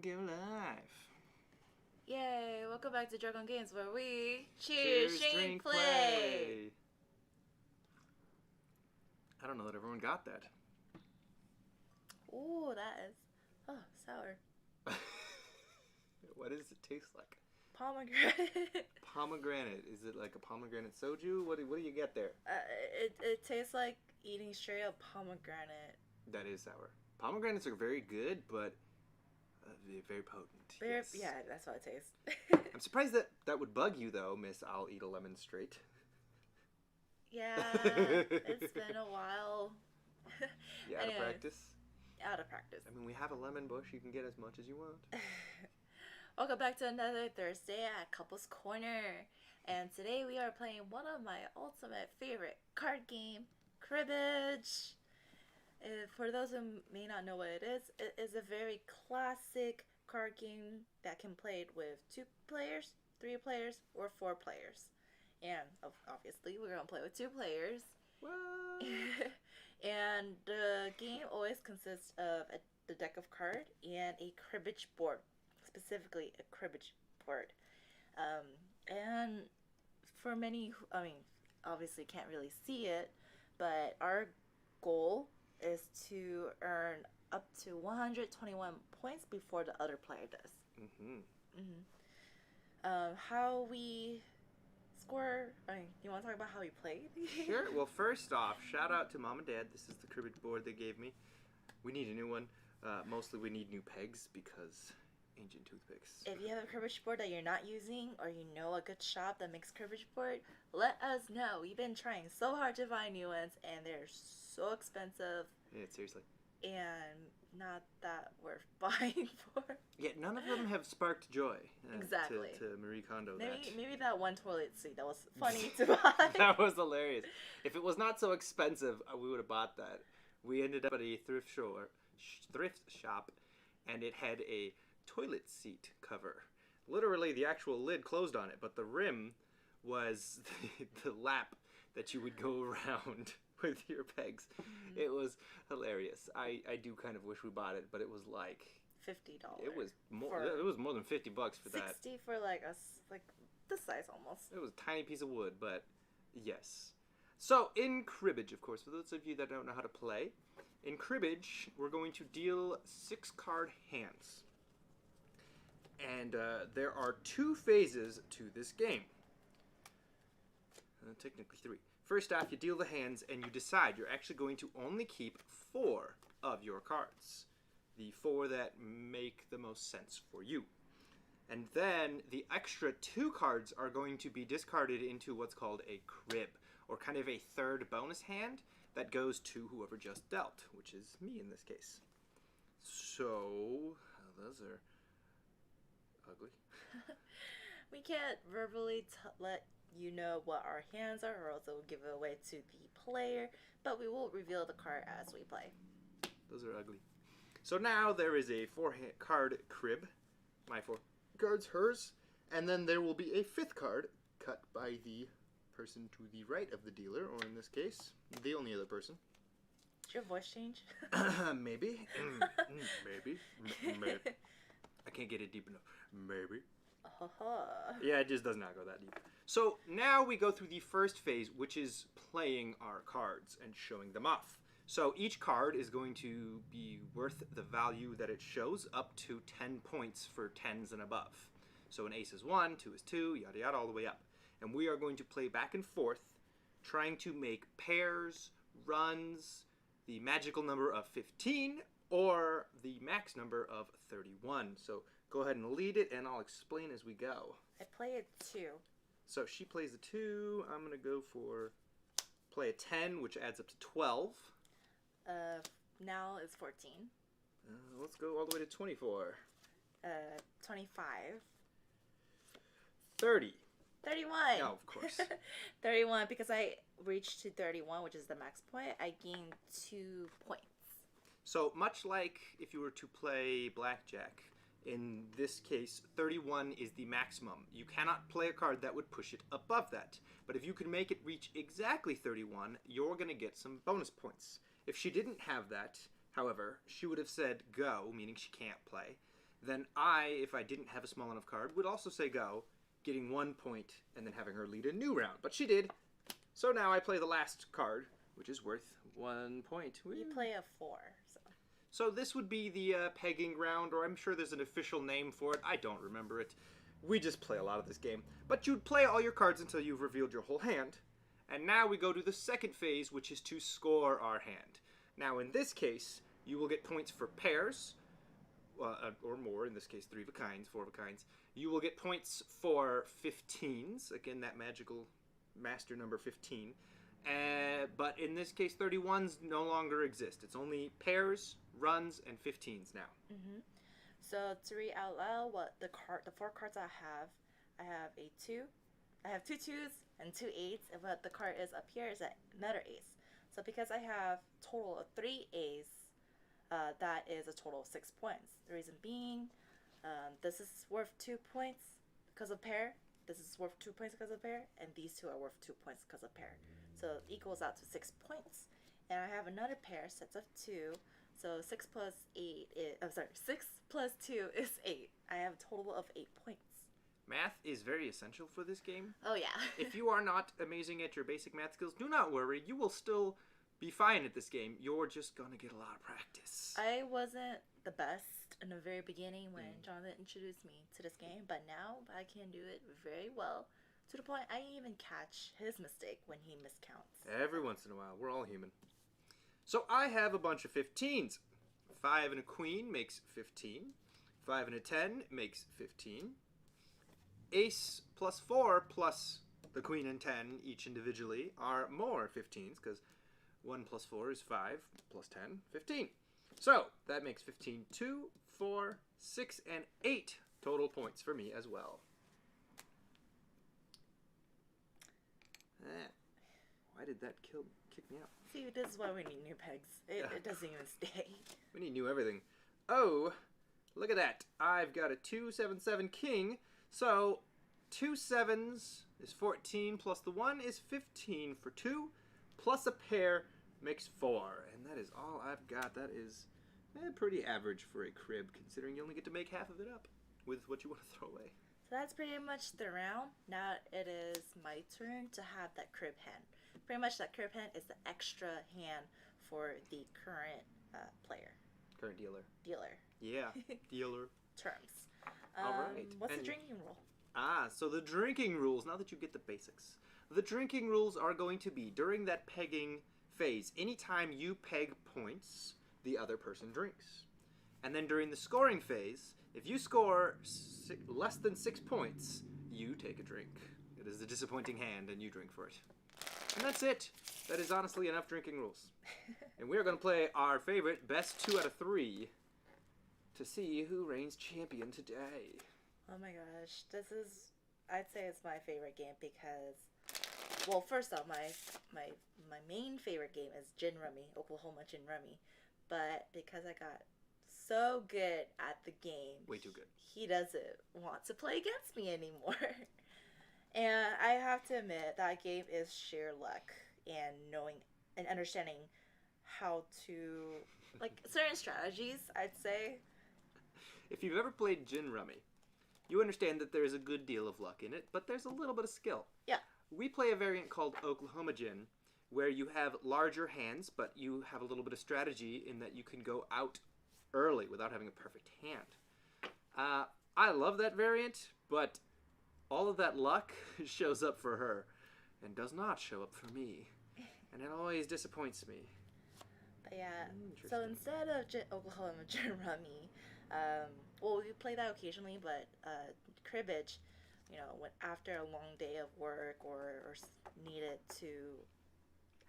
Dragon Game Live. Yay! Welcome back to Dragon Games, where we Cheers, drink, play. I don't know that everyone got that. Ooh, that is sour. What does it taste like? Pomegranate. Pomegranate. Is it like a pomegranate soju? What do you get there? It tastes like eating straight up pomegranate. That is sour. Pomegranates are very good, but very potent. Yes. Yeah, that's what it tastes. I'm surprised that would bug you, though, Miss I'll eat a lemon straight. Yeah, it's been a while. You out of practice? Out of practice. I mean, we have a lemon bush. You can get as much as you want. Welcome back to another Thursday at Couples Corner. And today we are playing one of my ultimate favorite card game, Cribbage. For those who may not know what it is a very classic card game that can be played with 2 players, 3 players, or 4 players. And obviously we're going to play with 2 players. What? And the game always consists of the deck of cards and a cribbage board, specifically a cribbage board. And for many, obviously can't really see it, but our goal is to earn up to 121 points before the other player does. How we score, you want to talk about how we played? Sure. Well, first off, shout out to Mom and Dad. This is the cribbage board they gave me. We need a new one. Mostly we need new pegs because ancient toothpicks. If you have a cribbage board that you're not using, or you know a good shop that makes cribbage board, let us know. We've been trying so hard to find new ones, and they're so expensive. Yeah, seriously. And not that worth buying for. Yeah, none of them have sparked joy. Exactly. To Marie Kondo. Maybe that one toilet seat that was funny to buy. That was hilarious. If it was not so expensive, we would have bought that. We ended up at a thrift shop, and it had a toilet seat cover. Literally, the actual lid closed on it, but the rim was the lap that you would go around with your pegs. It was hilarious. I do kind of wish we bought it, but it was like $50. It was more. It was more than $50 for that. $60 for like this size almost. It was a tiny piece of wood, but yes. So in cribbage, of course, for those of you that don't know how to play, in cribbage we're going to deal 6 card hands, and there are 2 phases to this game. Technically 3. First off, you deal the hands, and you decide you're actually going to only keep 4 of your cards. The 4 that make the most sense for you. And then the extra 2 cards are going to be discarded into what's called a crib, or kind of a third bonus hand that goes to whoever just dealt, which is me in this case. So, those are ugly. We can't verbally let you know what our hands are, or else it will give it away to the player, but we will reveal the card as we play. Those are ugly. So now there is a 4-card crib. My 4 cards, hers, and then there will be a 5th card cut by the person to the right of the dealer, or in this case, the only other person. Did your voice change? Maybe. Maybe. I can't get it deep enough. Maybe. Yeah, it just does not go that deep. So now we go through the first phase, which is playing our cards and showing them off. So each card is going to be worth the value that it shows, up to 10 points for 10s and above. So an ace is 1, 2 is 2, yada yada, all the way up. And we are going to play back and forth, trying to make pairs, runs, the magical number of 15, or the max number of 31. So go ahead and lead it, and I'll explain as we go. I play a 2. So she plays a 2. I'm going to go for play a 10, which adds up to 12. Now it's 14. Let's go all the way to 24. 25. 30. 31. Oh, of course. 31, because I reached to 31, which is the max point, I gained 2 points. So much like if you were to play blackjack, in this case, 31 is the maximum. You cannot play a card that would push it above that. But if you can make it reach exactly 31, you're going to get some bonus points. If she didn't have that, however, she would have said go, meaning she can't play. then I, if I didn't have a small enough card, would also say go, getting 1 point, and then having her lead a new round. But she did. So now I play the last card, which is worth 1 point. You play a 4, so. So this would be the pegging round, or I'm sure there's an official name for it. I don't remember it. We just play a lot of this game. But you'd play all your cards until you've revealed your whole hand. And now we go to the second phase, which is to score our hand. Now in this case, you will get points for pairs, or more, in this case 3 of a kind, 4 of a kinds. You will get points for 15s, again that magical master number 15. But in this case 31s no longer exist. It's only pairs, runs, and 15s now. Mm-hmm. So to read out loud what the 4 cards I have a 2. I have 2 2s and 2 8s, and what the card is up here is another ace. So because I have total of 3 A's, that is a total of 6 points. The reason being, this is worth 2 points because of pair. This is worth 2 points because of pair, and these two are worth 2 points because of pair. So it equals out to 6 points. And I have another pair, sets of 2. So 6 plus 8 is, 6 plus 2 is 8. I have a total of 8 points. Math is very essential for this game. Oh yeah. If you are not amazing at your basic math skills, do not worry. You will still be fine at this game. You're just gonna get a lot of practice. I wasn't the best in the very beginning when Jonathan introduced me to this game, but now I can do it very well, to the point I even catch his mistake when he miscounts. Every once in a while. We're all human. So I have a bunch of 15s. 5 and a queen makes 15. 5 and a 10 makes 15. Ace plus 4 plus the queen and 10 each individually are more 15s, because 1 plus 4 is 5, plus 10, 15. So that makes 15, 2, 4, 6, and 8 total points for me as well. Why did that kick me out? See, this is why we need new pegs. It doesn't even stay. We need new everything. Oh, look at that. I've got a 2, 7, 7 king. So 2 7s is 14, plus the 1 is 15 for 2, plus a pair makes 4. And that is all I've got. That is pretty average for a crib, considering you only get to make half of it up with what you want to throw away. So that's pretty much the round. Now it is my turn to have that crib hand. Pretty much that crib hand is the extra hand for the current player. Current dealer. Dealer. Yeah, dealer. Terms. All right. What's the drinking rule? So the drinking rules, now that you get the basics. The drinking rules are going to be, during that pegging phase, anytime you peg points, the other person drinks. And then during the scoring phase, if you score less than 6 points, you take a drink. It is a disappointing hand, and you drink for it. And that's it. That is honestly enough drinking rules. And we are going to play our favorite best 2 out of 3 to see who reigns champion today. Oh my gosh, this is, I'd say it's my favorite game because, well, first off, my main favorite game is Gin Rummy, Oklahoma Gin Rummy. But because I got so good at the game, way too good, he doesn't want to play against me anymore. And I have to admit that game is sheer luck and knowing and understanding how to, like, certain strategies, I'd say. If you've ever played Gin Rummy, you understand that there's a good deal of luck in it, but there's a little bit of skill. Yeah. We play a variant called Oklahoma Gin, where you have larger hands, but you have a little bit of strategy in that you can go out early without having a perfect hand. I love that variant, but all of that luck shows up for her and does not show up for me. And it always disappoints me. But yeah, so instead of Oklahoma Gin Rummy, well, we play that occasionally, but Cribbage, you know, when after a long day of work or needed to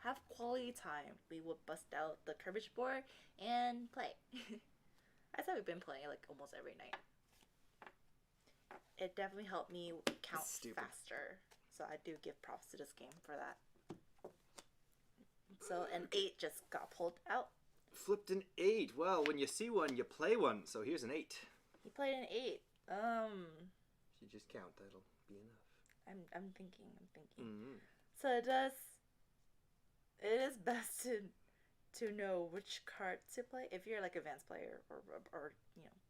have quality time, we would bust out the Cribbage board and play. I thought we've been playing like almost every night. It definitely helped me count faster, so I do give props to this game for that. So an 8 just got pulled out. Flipped an 8. Well, when you see one, you play one. So here's an 8. He played an 8. If you just count, that'll be enough. I'm thinking. Mm-hmm. So it is best to to know which card to play. If you're like advanced player or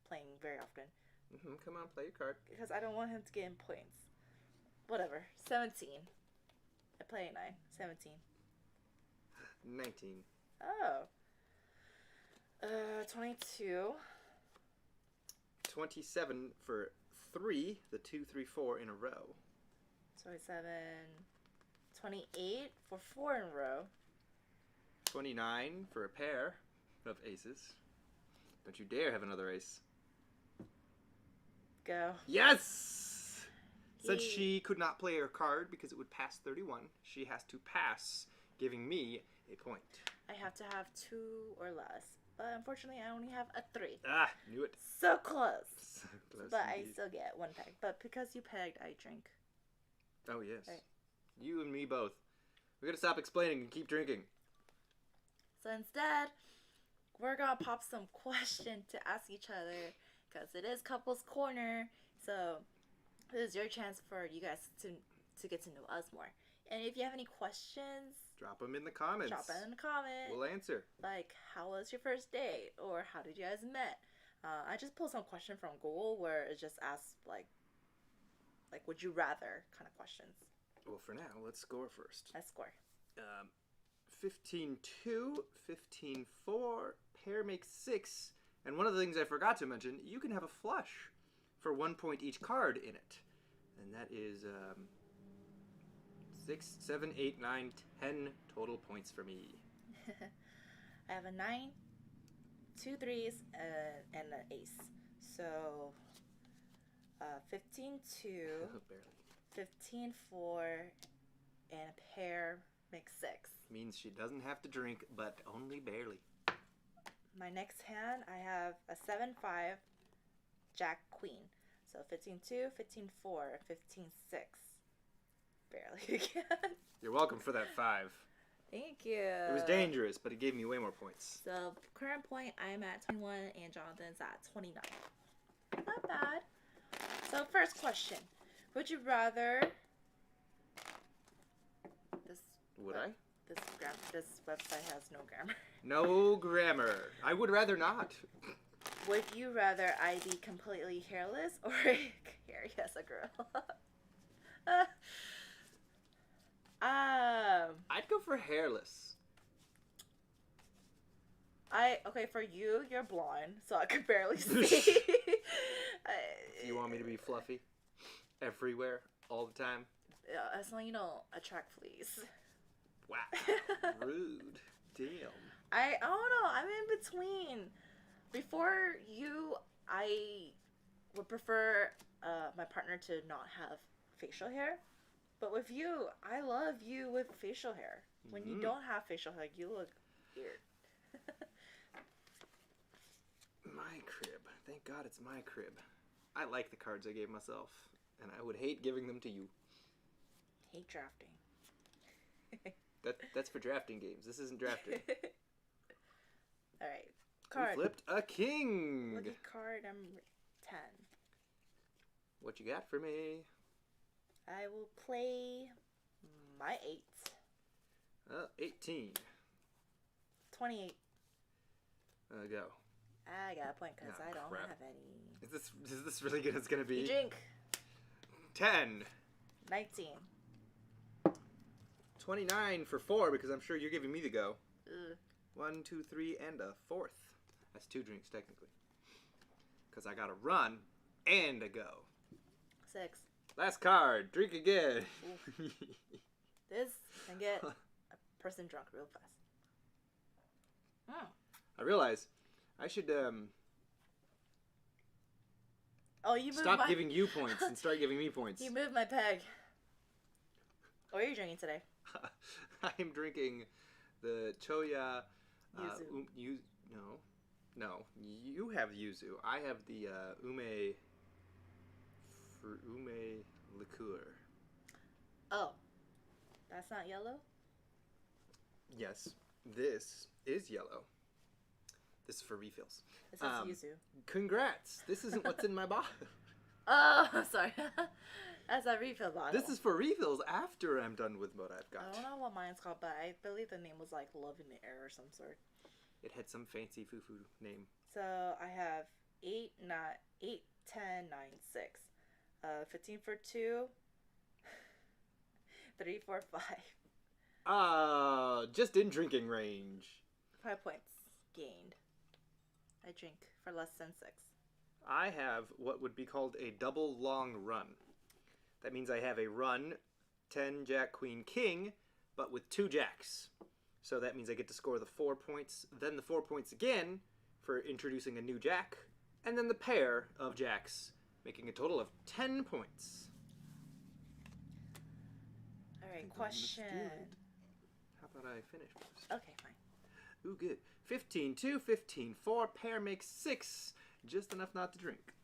playing very often. Come on, play your card. Because I don't want him to get in points. Whatever. 17. I play 9. 17. 19. Oh. 22. 27 for 3. The 2, 3, 4 in a row. 27. 28 for 4 in a row. 29 for a pair of aces. Don't you dare have another ace. Go. Yes! Since she could not play her card because it would pass 31, she has to pass, giving me a point. I have to have 2 or less. But unfortunately, I only have a 3. Ah, knew it. So close. So close but indeed. I still get 1 peg. But because you pegged, I drink. Oh, yes. Right. You and me both. We're going to stop explaining and keep drinking. So instead, we're going to pop some questions to ask each other. Because it is Couples Corner. So this is your chance for you guys to get to know us more. And if you have any questions, drop them in the comments. Drop them in the comments. We'll answer. Like, how was your first date? Or how did you guys met? I just pulled some question from Google where it just asks, like would you rather kind of questions. Well, for now, let's score first. Let's score. 15-2, 15-4, pair makes 6. And one of the things I forgot to mention, you can have a flush for 1 point each card in it. And that is 6, 7, 8, 9, 10 total points for me. I have a 9, 2 threes, and an ace. So 15-2, Barely. 15-4, and a pair makes 6. Means she doesn't have to drink, but only barely. My next hand, I have a 7-5, Jack Queen. So 15-2, 15-4, 15-6. Barely again. You're welcome for that 5. Thank you. It was dangerous, but it gave me way more points. So current point, I'm at 21 and Jonathan's at 29. Not bad. So first question. Would you rather... Would I? This website has no grammar. No grammar. I would rather not. Would you rather I be completely hairless or hairy as a girl? I'd go for hairless. Okay, for you, you're blonde, so I could barely see. You want me to be fluffy? Everywhere? All the time? As long as you don't attract fleas. Wow. Rude. Damn. I don't know. I'm in between. Before you, I would prefer my partner to not have facial hair. But with you, I love you with facial hair. When you don't have facial hair, you look weird. My crib. Thank God it's my crib. I like the cards I gave myself, and I would hate giving them to you. Hate drafting. That's for drafting games. This isn't drafting. Alright. Card. We flipped a king. Look at card number 10. What you got for me? I will play my 8. 18. 28. Go. I got a point because I don't crap. have any. Is this really good? It's gonna be. You drink. 10. 19. 29 for 4 because I'm sure you're giving me the go. Ugh. 1, 2, 3, and a 4th. That's 2 drinks technically. Because I got a run and a go. 6. Last card. Drink again. This can get a person drunk real fast. I realize I should Oh, you moved stop giving you points and start giving me points. You moved my peg. What are you drinking today? I'm drinking the Choya. Yuzu. No. You have yuzu. I have the ume liqueur. Oh, that's not yellow? Yes, this is yellow. This is for refills. It says yuzu. Congrats. This isn't what's in my bottle. Oh, sorry. As a refill bottle. This is for refills after I'm done with what I've got. I don't know what mine's called, but I believe the name was like Love in the Air or some sort. It had some fancy foo-foo name. So I have 8, 9, 8, 10, 9, 6. 15 for 2. 3, 4, 5. Just in drinking range. 5 points gained. I drink for less than 6. I have what would be called a double long run. That means I have a run, 10, Jack, Queen, King, but with 2 jacks. So that means I get to score the 4 points, then the 4 points again for introducing a new jack, and then the pair of jacks, making a total of 10 points. Alright, question. How about I finish first? Okay, fine. Ooh, good. 15, 2, 15, 4, pair makes 6. Just enough not to drink.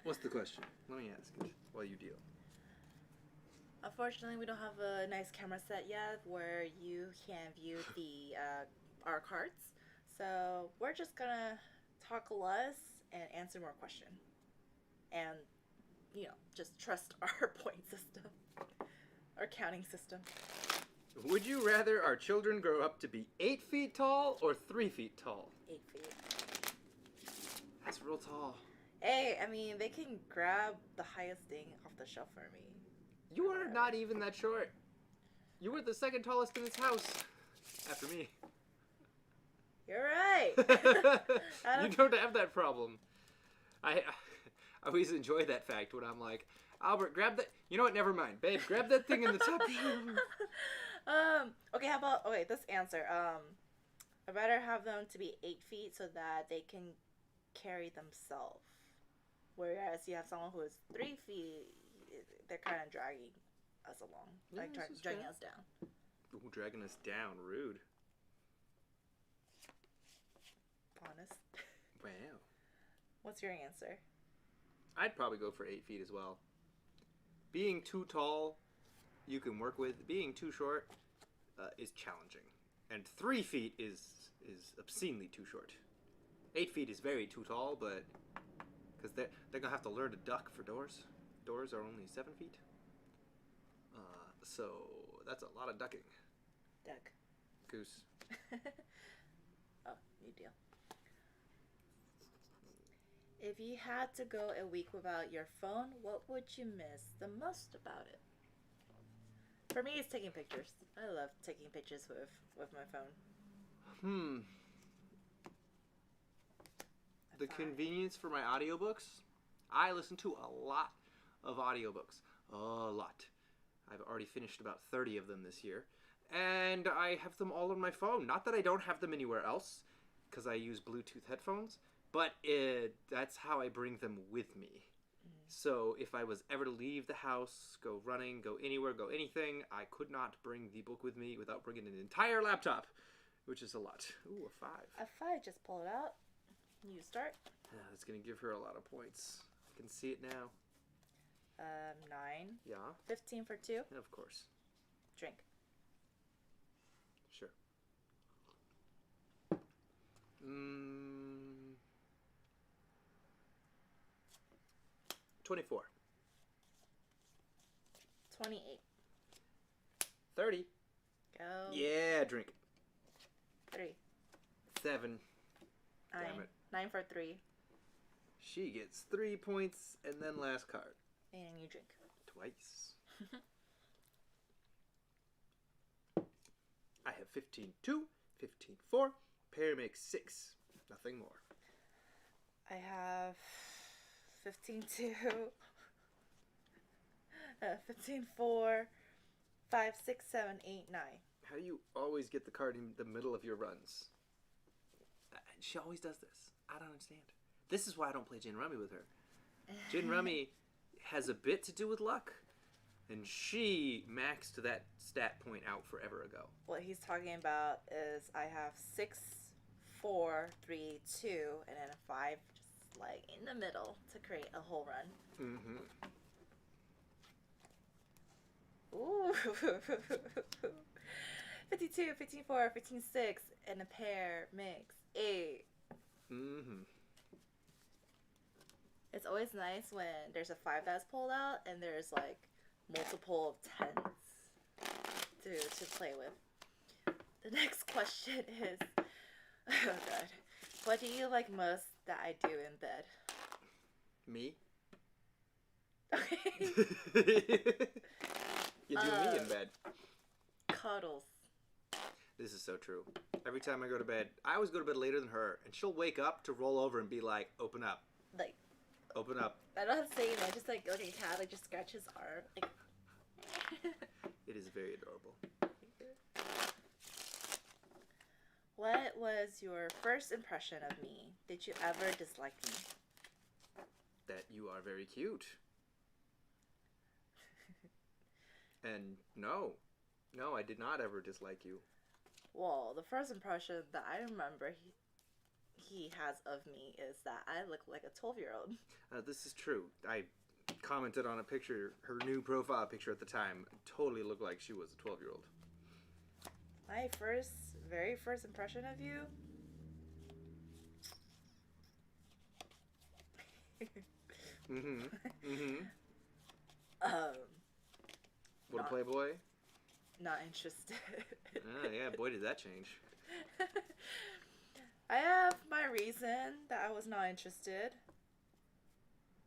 What's the question? Let me ask it while you deal. Unfortunately, we don't have a nice camera set yet where you can view the our cards. So we're just gonna talk less and answer more questions. And, just trust our point system. Our counting system. Would you rather our children grow up to be 8 feet tall or 3 feet tall? 8 feet. That's real tall. Hey, I mean, they can grab the highest thing off the shelf for me. You are not even that short. You were the second tallest in this house. After me. You're right. You don't have that problem. I always enjoy that fact when I'm like, Albert, grab that. You know what? Never mind. Babe, grab that thing in the top shelf. Okay, how about, this answer. I'd rather have them to be 8 feet so that they can carry themselves. Whereas you have someone who is 3 feet, they're kind of dragging us along. Yeah, like dragging us down. Ooh, dragging us down. Rude. Honest. Wow. What's your answer? I'd probably go for 8 feet as well. Being too tall, you can work with. Being too short is challenging. And 3 feet is obscenely too short. 8 feet is very too tall, but because they're going to have to learn to duck for doors. Doors are only 7 feet. So that's a lot of ducking. Duck. Goose. Oh, new deal. If you had to go a week without your phone, what would you miss the most about it? For me, it's taking pictures. I love taking pictures with my phone. The convenience for my audiobooks. I listen to a lot of audiobooks. A lot. I've already finished about 30 of them this year. And I have them all on my phone. Not that I don't have them anywhere else, because I use Bluetooth headphones, but that's how I bring them with me. So if I was ever to leave the house, go running, go anywhere, go anything, I could not bring the book with me without bringing an entire laptop, which is a lot. Ooh, a 5. A 5, just pull it out. You start. Yeah, that's going to give her a lot of points. I can see it now. 9. Yeah? 15 for 2. Of course. Drink. Sure. 24. 28. 30. Go. Yeah, drink. 3. 7. 9. Damn it. 9 for 3. She gets 3 points, and then last card. And you drink. Twice. I have 15-2, 15-4. Pair makes 6. Nothing more. I have 15-2, 15-4, 5, 6, 7, 8, 9. How do you always get the card in the middle of your runs? She always does this. I don't understand. This is why I don't play Gin Rummy with her. Gin Rummy has a bit to do with luck, and she maxed that stat point out forever ago. What he's talking about is I have 6, 4, 3, 2, and then a 5 just like in the middle to create a whole run. Ooh. 52, 54, 15, 6, and a pair makes 8. It's always nice when there's a 5 that's pulled out and there's like multiple 10s to play with. The next question is, oh god, what do you like most that I do in bed? Me? Okay. You do me in bed. Cuddles. This is so true. Every time I go to bed, I always go to bed later than her, and she'll wake up to roll over and be like, "Open up." Like, open up. I don't have to say anything. Just like a cat, like just scratch his arm. Like. It is very adorable. What was your first impression of me? Did you ever dislike me? That you are very cute. And no, I did not ever dislike you. Well, the first impression that I remember he has of me is that I look like a 12-year-old. This is true. I commented on a picture, her new profile picture at the time, totally looked like she was a 12-year-old. My very first impression of you? What a playboy? Not interested. Yeah, boy did that change. I have my reason that I was not interested.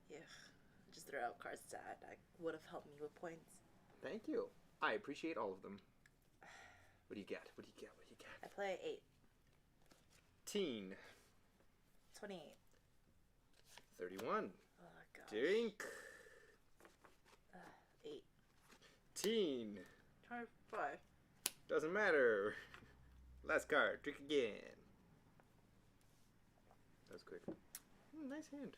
Yeah, just throw out cards that would have helped me with points. Thank you. I appreciate all of them. What do you get? I play 8. Teen. 28. 31. Oh gosh. Drink. 8. Teen. 25. Doesn't matter. Last card. Drink again. That was quick. Nice hand.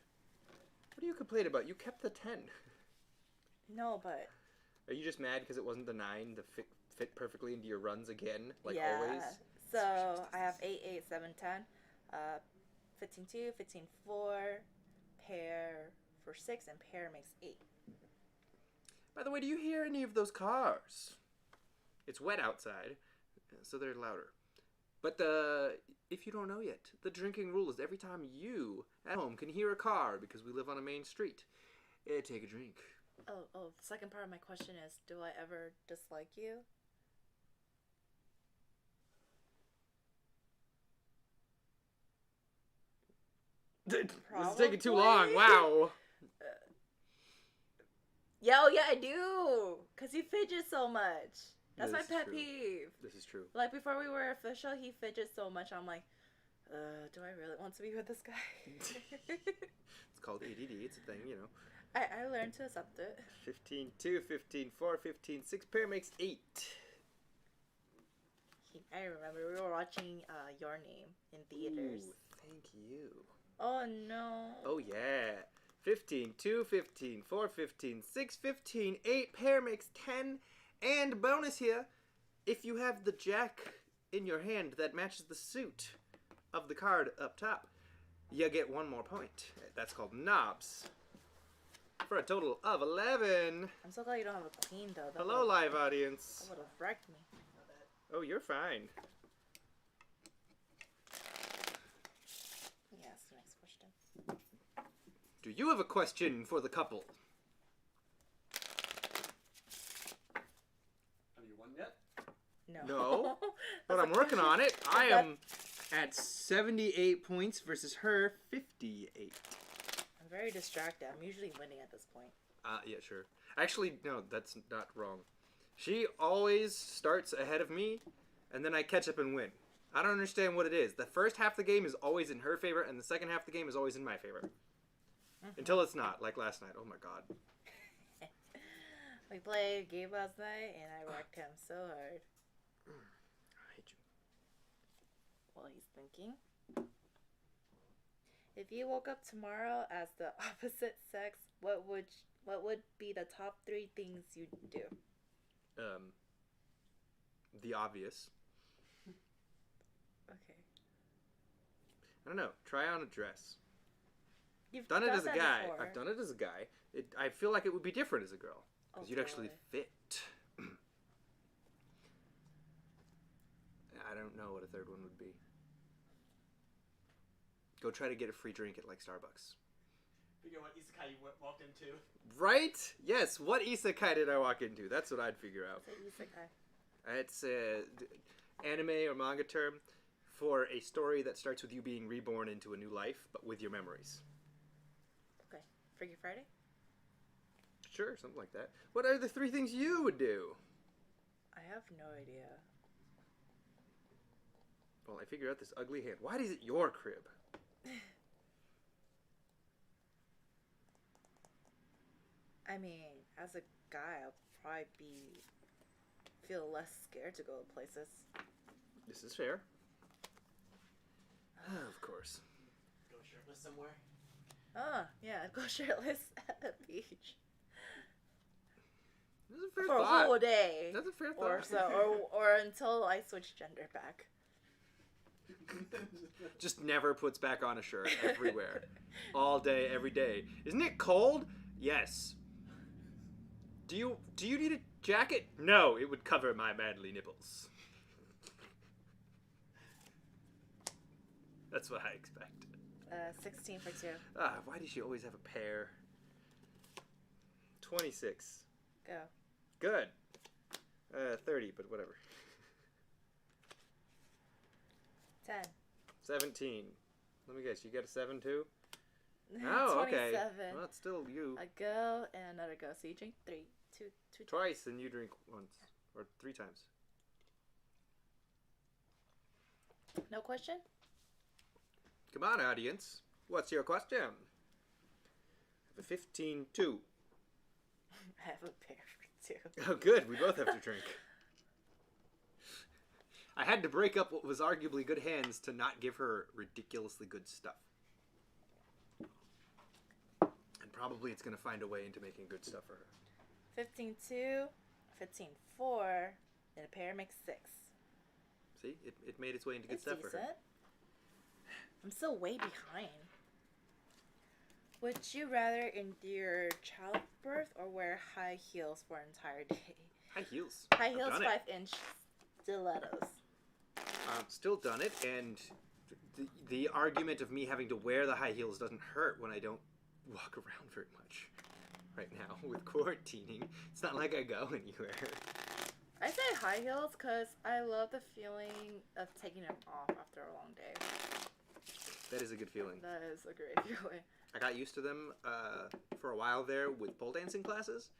What do you complain about? You kept the 10. No, but... Are you just mad because it wasn't the 9 that fit perfectly into your runs again? Like yeah. always? So, I have 8, 8, 7, 10. 15, 2, 15, 4. Pair for 6, and pair makes 8. By the way, do you hear any of those cars? It's wet outside, so they're louder. But if you don't know yet, the drinking rule is every time you at home can hear a car, because we live on a main street, take a drink. Oh, the second part of my question is, do I ever dislike you? This is taking too long. Wow. Yeah, I do. Because he fidgets so much. That's my pet peeve. This is true. Like, before we were official, he fidgets so much. I'm like, do I really want to be with this guy? It's called ADD. It's a thing, you know. I learned to accept it. 15, 2, 15, 4, 15, 6. Pair makes 8. I remember we were watching Your Name in theaters. Ooh, thank you. Oh, no. Oh, yeah. 15, 2, 15, 4, 15, 6, 15, 8. Pair makes 10. And bonus here, if you have the jack in your hand that matches the suit of the card up top, you get 1 more point. That's called knobs. For a total of 11. I'm so glad you don't have a queen, though. Hello, live audience. That would have wrecked me. Oh, you're fine. Yes, next question. Do you have a question for the couple? Have you won yet? No. But I'm working on it. I am at 78 points versus her 58. I'm very distracted. I'm usually winning at this point. Yeah, sure. Actually, no, that's not wrong. She always starts ahead of me, and then I catch up and win. I don't understand what it is. The first half of the game is always in her favor, and the second half of the game is always in my favor. Until it's not, like last night. Oh my god. We played a game last night, and I wrecked him so hard. I hate you. While he's thinking. If you woke up tomorrow as the opposite sex, what would be the top 3 things you'd do? The obvious. Okay. I don't know. Try on a dress. You've done it as a guy. Before. I've done it as a guy. I feel like it would be different as a girl. Because you'd actually fit. I don't know what a third one would be. Go try to get a free drink at like Starbucks. Figure what isekai you walked into. Right? Yes. What isekai did I walk into? That's what I'd figure out. What's an isekai? It's a anime or manga term for a story that starts with you being reborn into a new life, but with your memories. Okay. Freaky Friday? Sure, something like that. What are the 3 things you would do? I have no idea. Well, I figure out this ugly hand. Why is it your crib? I mean, as a guy, I'll probably feel less scared to go to places. This is fair. Of course. Go shirtless somewhere. Yeah, go shirtless at the beach. That's a fair For thought. a whole day. That's a fair Or thought. so, or until I switch gender back. Just never puts back on a shirt everywhere. All day, every day. Isn't it cold? Yes. Do you need a jacket? No, it would cover my manly nipples. That's what I expect. 16 for 2. Why does she always have a pair? 26. Go. Good. 30, but whatever. 10. 17. Let me guess, you got a 7 too? Oh, okay. 27. Well, it's still you. A go and another go. So you drink 2 Twice, and you drink once. Or 3 times. No question? Come on, audience. What's your question? I have a 15-2. I have a pair for 2. Oh, good. We both have to drink. I had to break up what was arguably good hands to not give her ridiculously good stuff. And probably it's going to find a way into making good stuff for her. 15-2, 15-4, and a pair makes 6. See? It made its way into good stuff for her. I'm still way behind. Would you rather endure childbirth or wear high heels for an entire day? High heels. High heels, 5-inch stilettos. Still done it, and the argument of me having to wear the high heels doesn't hurt when I don't walk around very much right now with quarantining. It's not like I go anywhere. I say high heels because I love the feeling of taking them off after a long day. That is a good feeling. That is a great feeling. I got used to them for a while there with pole dancing classes.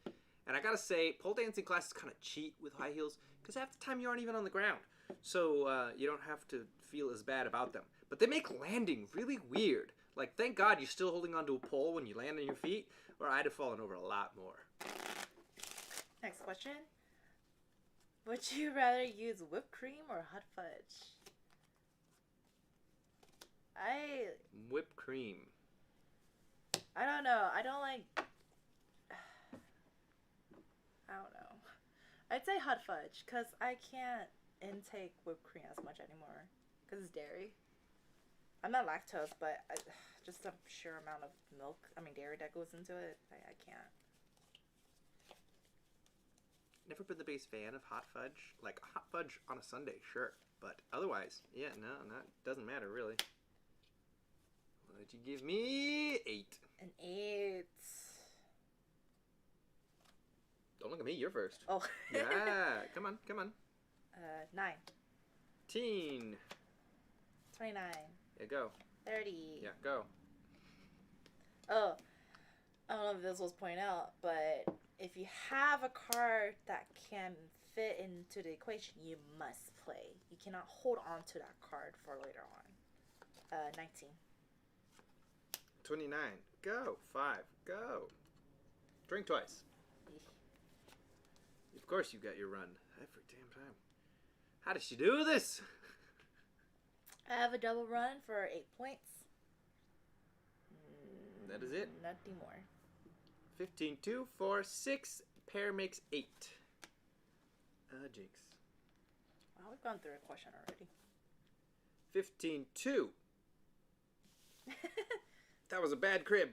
And I gotta say, pole dancing classes kind of cheat with high heels because half the time you aren't even on the ground. So you don't have to feel as bad about them. But they make landing really weird. Like, thank God you're still holding onto a pole when you land on your feet, or I'd have fallen over a lot more. Next question. Would you rather use whipped cream or hot fudge? Whipped cream. I don't know. I don't know. I'd say hot fudge because I can't intake whipped cream as much anymore because it's dairy. I'm not lactose, but just the sheer amount of dairy that goes into it, I can't. Never been the biggest fan of hot fudge. Like, hot fudge on a Sunday, sure. But otherwise, yeah, no, doesn't matter, really. What did you give me? 8. An 8. Don't look at me, you're first. Oh. Yeah, come on. 9. 10. 29. Yeah, go. 30. Yeah, go. Oh, I don't know if this was pointed out, but if you have a card that can fit into the equation, you must play. You cannot hold on to that card for later on. 19. 29. Go. 5. Go. Drink twice. Of course you got your run. Every damn time. How does she do this? I have a double run for 8 points. That is it. Nothing more. 15, 2, 4, 6. Pair makes 8. Jinx. Wow, we've gone through a question already. 15, 2. That was a bad crib.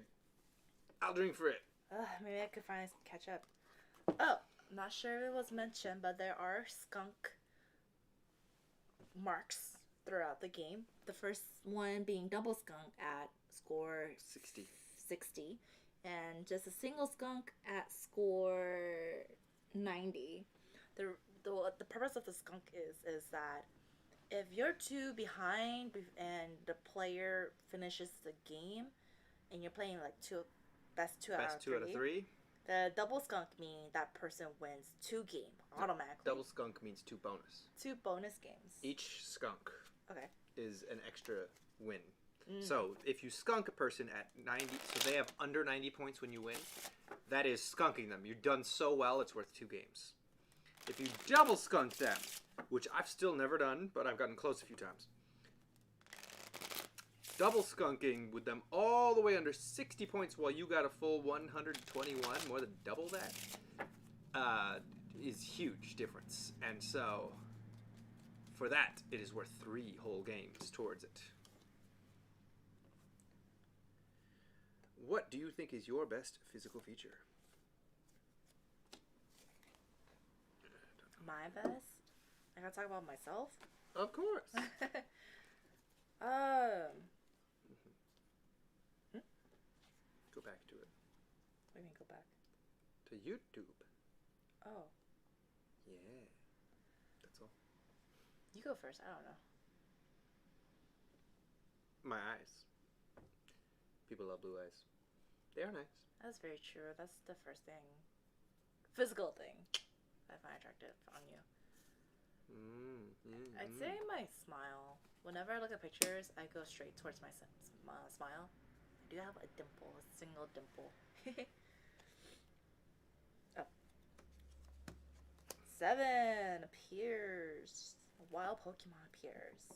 I'll drink for it. Maybe I could finally catch up. Oh, I'm not sure if it was mentioned, but there are skunk marks throughout the game. The first one being double skunk at score 60. 60, and just a single skunk at score 90. The purpose of the skunk is that if you're two behind and the player finishes the game, and you're playing like best two out of three, the double skunk means that person wins 2 games automatically. Double skunk means 2 bonus. 2 bonus games. Each skunk Okay. is an extra win. So if you skunk a person at 90, so they have under 90 points when you win, that is skunking them. You've done so well, it's worth 2 games. If you double skunk them, which I've still never done, but I've gotten close a few times. Double skunking with them all the way under 60 points while you got a full 121, more than double that, is huge difference. And so, for that, it is worth 3 whole games towards it. What do you think is your best physical feature? My best? I gotta talk about myself? Of course. Go back to it. What do you mean go back? To YouTube. Oh. Yeah. That's all. You go first. I don't know. My eyes. People love blue eyes. They are nice. That's very true. That's the first thing. Physical thing I find attractive on you. I'd say my smile. Whenever I look at pictures, I go straight towards my smile. I do have a dimple, a single dimple. Oh. 7 appears. A wild Pokemon appears.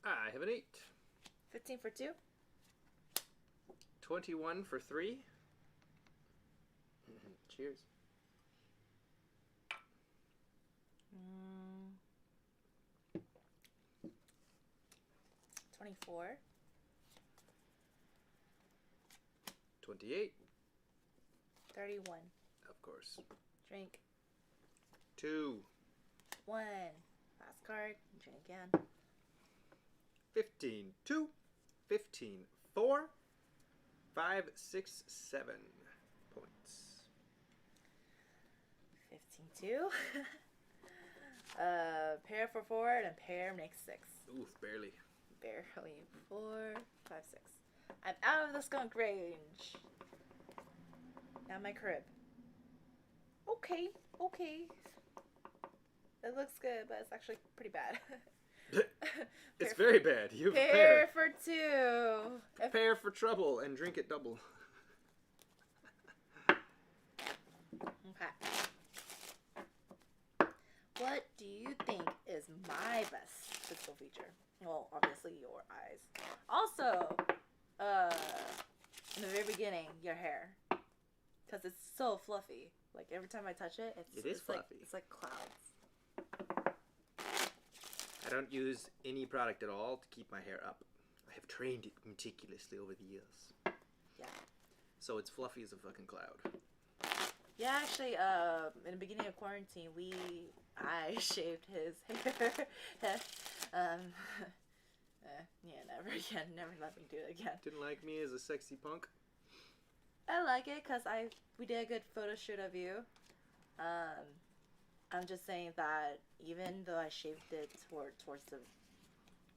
I have an 8. 15 for 2. 21 for 3. Cheers. 24. 28. 31. Of course. Drink. 2. 1. Last card. Drink again. 15. 2. 15. 4. 5, 6, 7 points. 15, 2. Pair for 4 and pair makes 6. Oof, barely. Barely. 4, 5, 6. I'm out of the skunk range. Now my crib. Okay. It looks good, but it's actually pretty bad. It's very bad. You have a pair pair. for 2. Prepare for trouble and drink it double. Okay. What do you think is my best physical feature? Well, obviously your eyes. Also, in the very beginning, your hair. Because it's so fluffy. Like, every time I touch it, it's fluffy. Like, it's like clouds. I don't use any product at all to keep my hair up. I have trained it meticulously over the years. Yeah. So it's fluffy as a fucking cloud. Yeah, actually, in the beginning of quarantine, I shaved his hair. Yeah, never again. Never let me do it again. Didn't like me as a sexy punk? I like it because we did a good photo shoot of you. I'm just saying that even though I shaved it towards the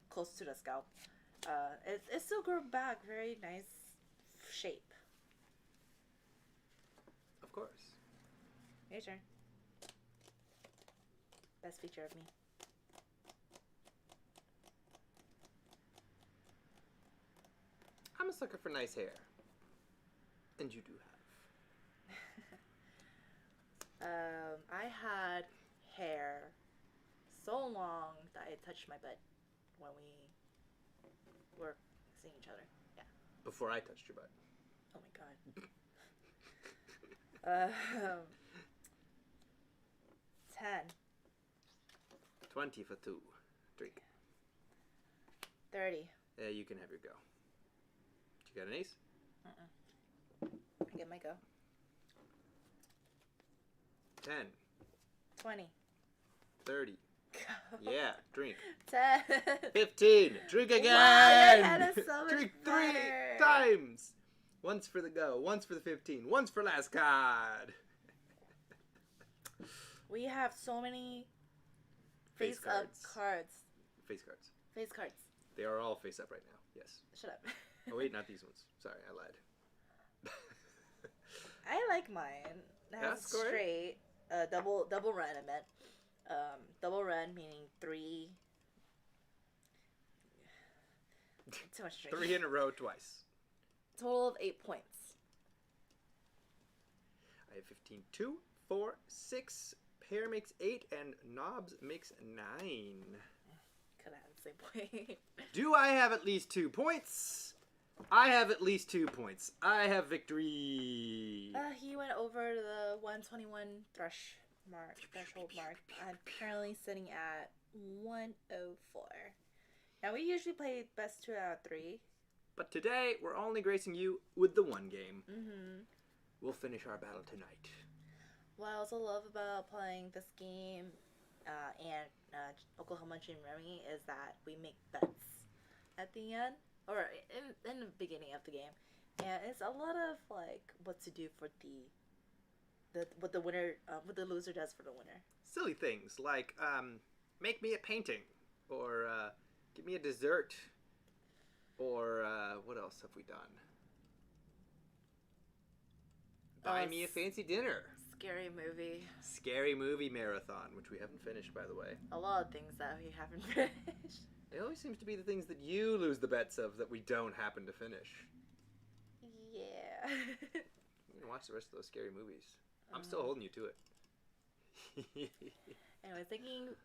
close to the scalp, it still grew back very nice shape. Of course. Your turn. Best feature of me. I'm a sucker for nice hair. And you do have. I had hair so long that it touched my butt when we were seeing each other. Yeah. Before I touched your butt. Oh my god. 10. 20 for 2. Drink. 30. Yeah, you can have your go. You got an ace? I get my go. 10. 20. 30. go. Yeah, drink. 10. 15. Drink again. Wow, your head is so much Drink better. 3 times. Once for the go. Once for the 15. Once for last card. We have so many Face face-up cards. cards. Face cards. Face cards. They are all face up right now. Yes. Shut up. Oh wait, not these ones. Sorry, I lied. I like mine. It has That's great. straight. Double run, I meant. Double run meaning 3. Too much drinking. 3 in a row twice. Total of 8 points. I have 15. 2, 4, 6. Pair makes 8, and knobs makes 9. Could have had the same point. Do I have at least 2 points? I have at least 2 points. I have victory. He went over the 121 threshold mark. I'm currently sitting at 104. Now we usually play best 2 out of 3. But today, we're only gracing you with the 1 game. Mm-hmm. We'll finish our battle tonight. What I also love about playing this game and Oklahoma Gym Remy is that we make bets at the end or in the beginning of the game, and it's a lot of like what to do for what the winner what the loser does for the winner. Silly things like make me a painting, or give me a dessert, or what else have we done? Buy me a fancy dinner. Scary movie. Scary movie marathon, which we haven't finished, by the way. A lot of things that we haven't finished. It always seems to be the things that you lose the bets of that we don't happen to finish. Yeah. You can watch the rest of those scary movies. I'm still holding you to it. Anyway, thinking.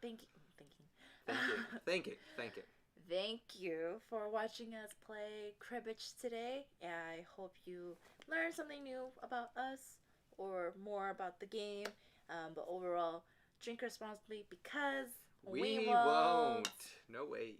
Thank you for watching us play Cribbage today. I hope you learned something new about us or more about the game. But overall, drink responsibly because we won't. No way.